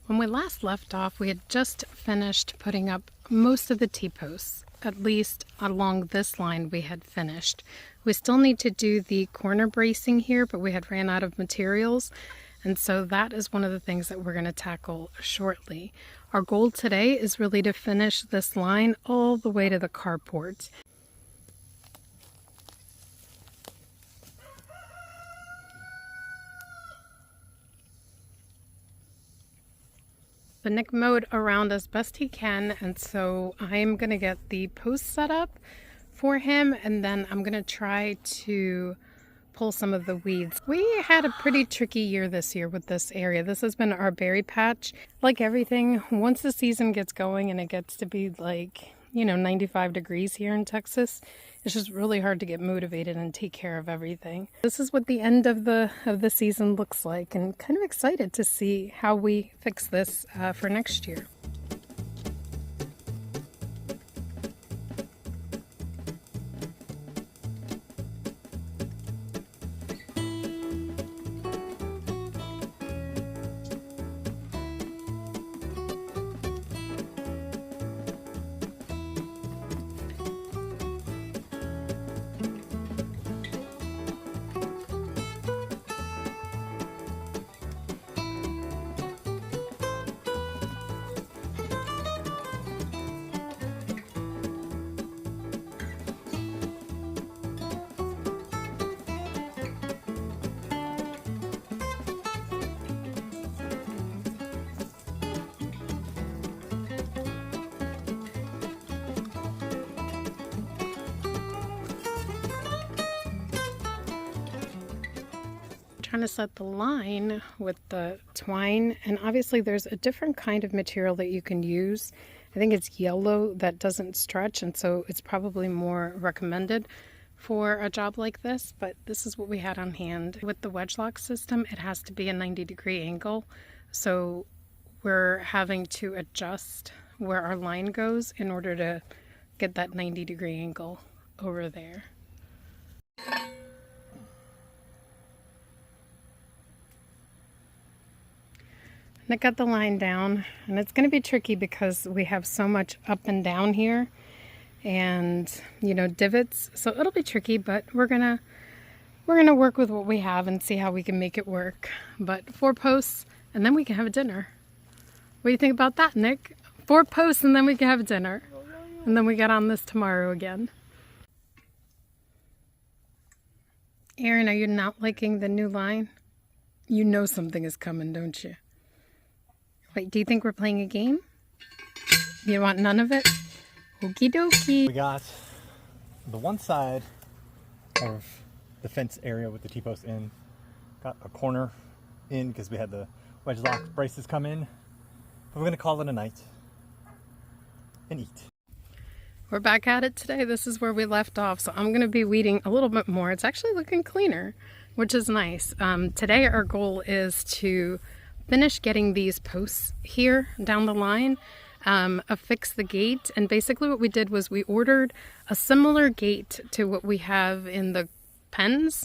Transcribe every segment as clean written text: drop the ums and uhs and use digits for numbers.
When we last left off, we had just finished putting up most of the T-posts. At least along this line we had finished. We still need to do the corner bracing here, but we had ran out of materials. And so that is one of the things that we're going to tackle shortly. Our goal today is really to finish this line all the way to the carport. But Nick mowed around as best he can, and so I'm going to get the post set up for him, and then I'm going to try to pull some of the weeds. We had a pretty tricky year this year with this area. This has been our berry patch. Like everything, once the season gets going and it gets to be like, 95 degrees here in Texas, it's just really hard to get motivated and take care of everything. This is what the end of the season looks like, and kind of excited to see how we fix this for next year. Trying to set the line with the twine, and obviously there's a different kind of material that you can use. I think it's yellow that doesn't stretch, and so it's probably more recommended for a job like this, but this is what we had on hand. With the wedge lock system, it has to be a 90-degree angle, so we're having to adjust where our line goes in order to get that 90-degree angle over there. Nick got the line down, and it's going to be tricky because we have so much up and down here and divots, so it'll be tricky, but we're gonna work with what we have and see how we can make it work. But 4 posts and then we can have a dinner. What do you think about that, Nick? 4 posts and then we can have a dinner, and then we get on this tomorrow again. Aaron, are you not liking the new line? You know something is coming, don't you? Wait, do you think we're playing a game? You want none of it? Okie dokie. We got the one side of the fence area with the T-post in. Got a corner in because we had the wedge lock braces come in. But we're going to call it a night and eat. We're back at it today. This is where we left off, so I'm going to be weeding a little bit more. It's actually looking cleaner, which is nice. Today our goal is to finish getting these posts here down the line, affix the gate, and basically what we did was we ordered a similar gate to what we have in the pens,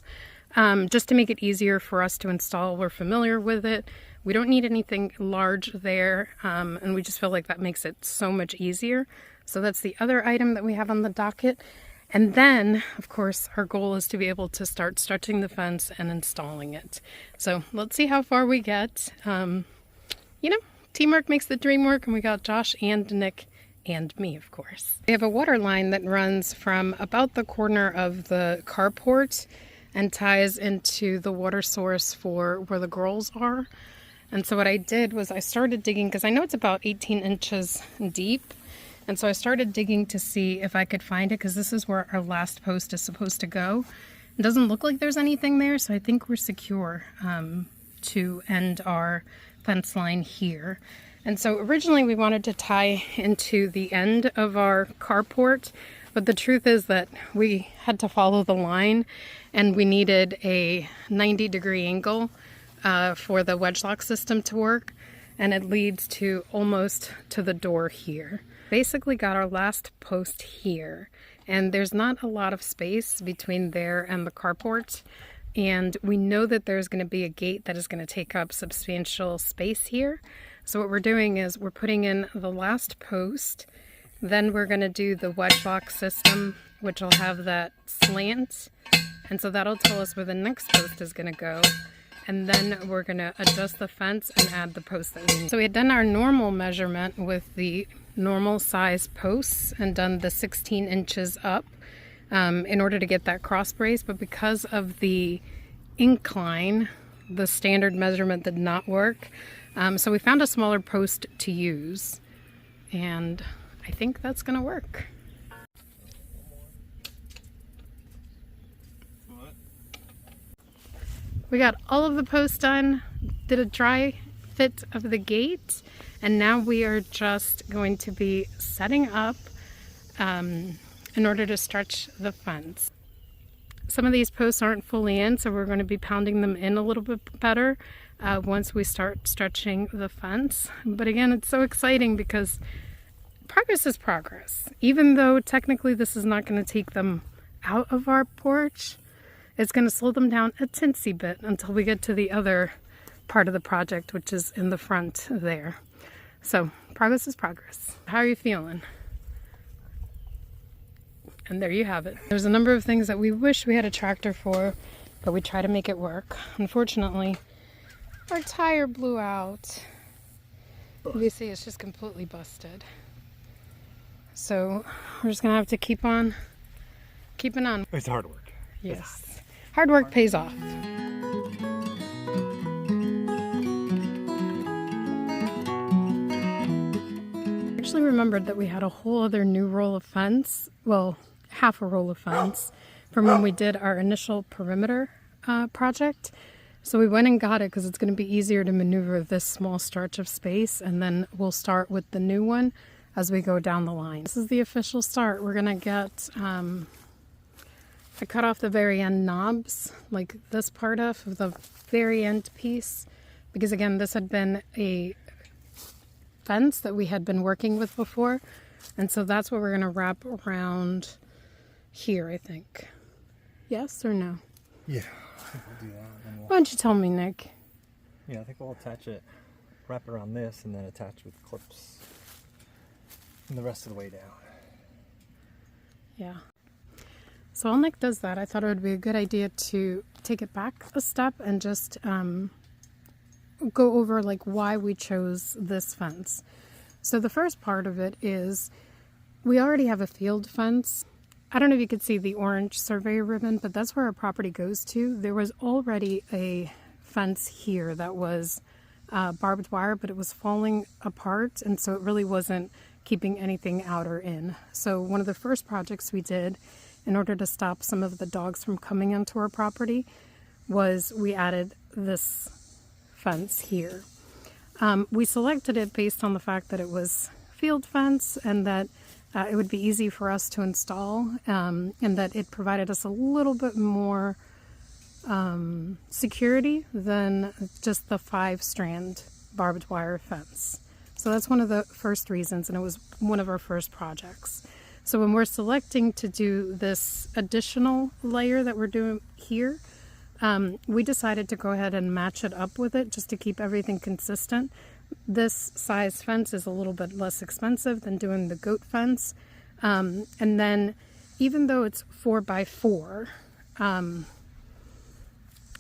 just to make it easier for us to install. We're familiar with it. We don't need anything large there, and we just feel like that makes it so much easier. So that's the other item that we have on the docket. And then, of course, our goal is to be able to start stretching the fence and installing it. So let's see how far we get. Teamwork makes the dream work, and we got Josh and Nick and me, of course. We have a water line that runs from about the corner of the carport and ties into the water source for where the girls are. And so what I did was I started digging, because I know it's about 18 inches deep. And so I started digging to see if I could find it, because this is where our last post is supposed to go. It doesn't look like there's anything there, so I think we're secure to end our fence line here. And so originally we wanted to tie into the end of our carport, but the truth is that we had to follow the line, and we needed a 90-degree angle for the wedge lock system to work, and it leads to almost to the door here. Basically got our last post here, and there's not a lot of space between there and the carport, and we know that there's going to be a gate that is going to take up substantial space here. So what we're doing is we're putting in the last post, then we're going to do the wedge box system, which will have that slant, and so that'll tell us where the next post is going to go. And then we're going to adjust the fence and add the post that we need. So we had done our normal measurement with the normal size posts and done the 16 inches up in order to get that cross brace, but because of the incline, the standard measurement did not work. So we found a smaller post to use, and I think that's going to work. We got all of the posts done, did a dry fit of the gate, and now we are just going to be setting up in order to stretch the fence. Some of these posts aren't fully in, so we're going to be pounding them in a little bit better once we start stretching the fence. But again, it's so exciting because progress is progress. Even though technically this is not going to take them out of our porch, it's going to slow them down a teensy bit until we get to the other part of the project, which is in the front there. So progress is progress. How are you feeling? And there you have it. There's a number of things that we wish we had a tractor for, but we try to make it work. Unfortunately, our tire blew out. You see, it's just completely busted. So we're just gonna have to keep on keeping on. It's hard work. Yes. Hard work pays off. I actually remembered that we had a whole other new roll of fence, well, half a roll of fence, from when we did our initial perimeter project. So we went and got it because it's going to be easier to maneuver this small stretch of space, and then we'll start with the new one as we go down the line. This is the official start. We're going to get... I cut off the very end knobs, like this part of the very end piece, because again, this had been a fence that we had been working with before, and so that's what we're going to wrap around here, I think. Yes or no? Yeah, I think we'll do that. And Why don't you tell me, Nick? yeah, I think we'll attach it, wrap it around this, and then attach with clips and the rest of the way down. Yeah. So while Nick does that, I thought it would be a good idea to take it back a step and just go over like why we chose this fence. So the first part of it is we already have a field fence. I don't know if you could see the orange survey ribbon, but that's where our property goes to. There was already a fence here that was barbed wire, but it was falling apart, and so it really wasn't keeping anything out or in. So one of the first projects we did in order to stop some of the dogs from coming onto our property was we added this fence here. We selected it based on the fact that it was field fence and that it would be easy for us to install, and that it provided us a little bit more security than just the 5-strand barbed wire fence. So that's one of the first reasons, and it was one of our first projects. So when we're selecting to do this additional layer that we're doing here, we decided to go ahead and match it up with it just to keep everything consistent. This size fence is a little bit less expensive than doing the goat fence. And then even though it's 4x4,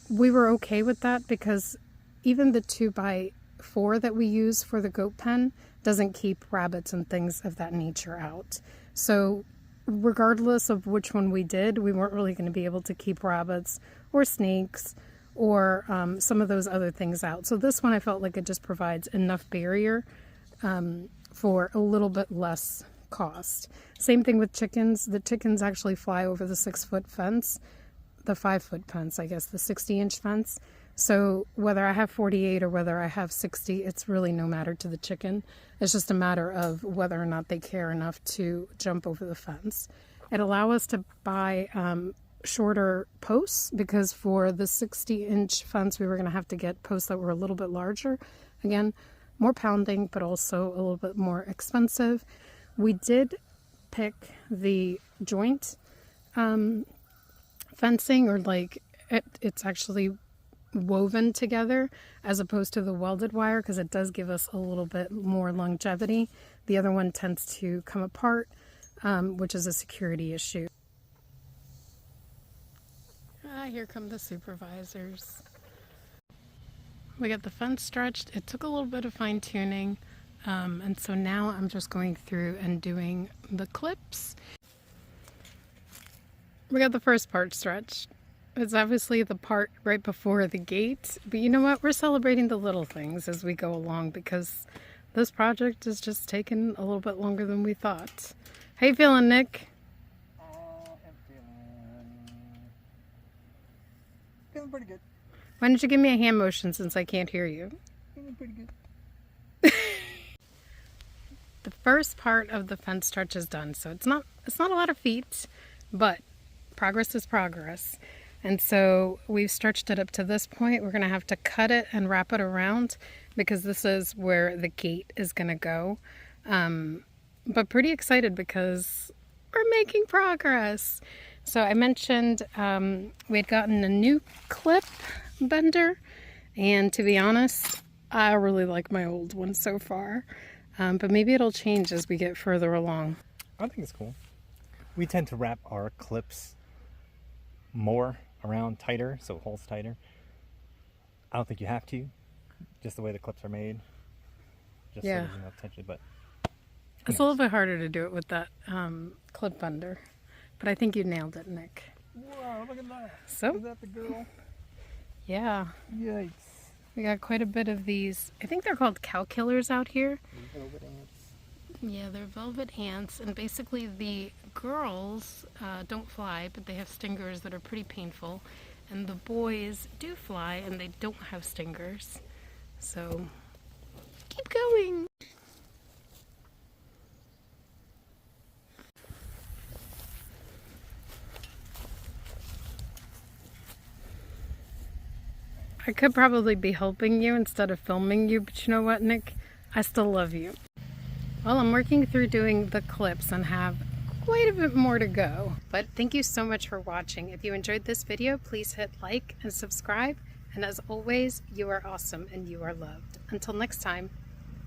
we were okay with that because even the 2x4 that we use for the goat pen doesn't keep rabbits and things of that nature out. So regardless of which one we did, we weren't really going to be able to keep rabbits or snakes or some of those other things out. So this one I felt like it just provides enough barrier for a little bit less cost. Same thing with chickens. The chickens actually fly over the 6-foot fence, the 5-foot fence, I guess, the 60-inch fence. So whether I have 48 or whether I have 60, it's really no matter to the chicken. It's just a matter of whether or not they care enough to jump over the fence. It allows us to buy shorter posts because for the 60-inch fence, we were going to have to get posts that were a little bit larger. Again, more pounding, but also a little bit more expensive. We did pick the joint fencing, or like it's actually woven together as opposed to the welded wire, because it does give us a little bit more longevity. The other one tends to come apart, which is a security issue. Here come the supervisors. We got the fence stretched. It took a little bit of fine tuning, and so now I'm just going through and doing the clips. We got the first part stretched. It's obviously the part right before the gate, but you know what? We're celebrating the little things as we go along, because this project is just taking a little bit longer than we thought. How you feeling, Nick? Feeling pretty good. Why don't you give me a hand motion since I can't hear you? Feeling pretty good. The first part of the fence stretch is done, so it's not a lot of feet, but progress is progress. And so we've stretched it up to this point. We're going to have to cut it and wrap it around, because this is where the gate is going to go. But pretty excited because we're making progress. So I mentioned we had gotten a new clip bender, and to be honest, I really like my old one so far. But maybe it'll change as we get further along. I think it's cool. We tend to wrap our clips more around tighter, so it holds tighter. I don't think you have to, just the way the clips are made. Just so there's enough tension, but it's a little bit harder to do it with that clip bender. But I think you nailed it, Nick. Wow, look at that. So, is that the girl? Yeah. Yikes. We got quite a bit of these. I think they're called cow killers out here. Velvet ants. Yeah, they're velvet ants, and basically the girls don't fly, but they have stingers that are pretty painful, and the boys do fly and they don't have stingers. So keep going. I could probably be helping you instead of filming you, but you know what, Nick? I still love you. Well, I'm working through doing the clips and have quite a bit more to go. But thank you so much for watching. If you enjoyed this video, please hit like and subscribe. And as always, you are awesome and you are loved. Until next time.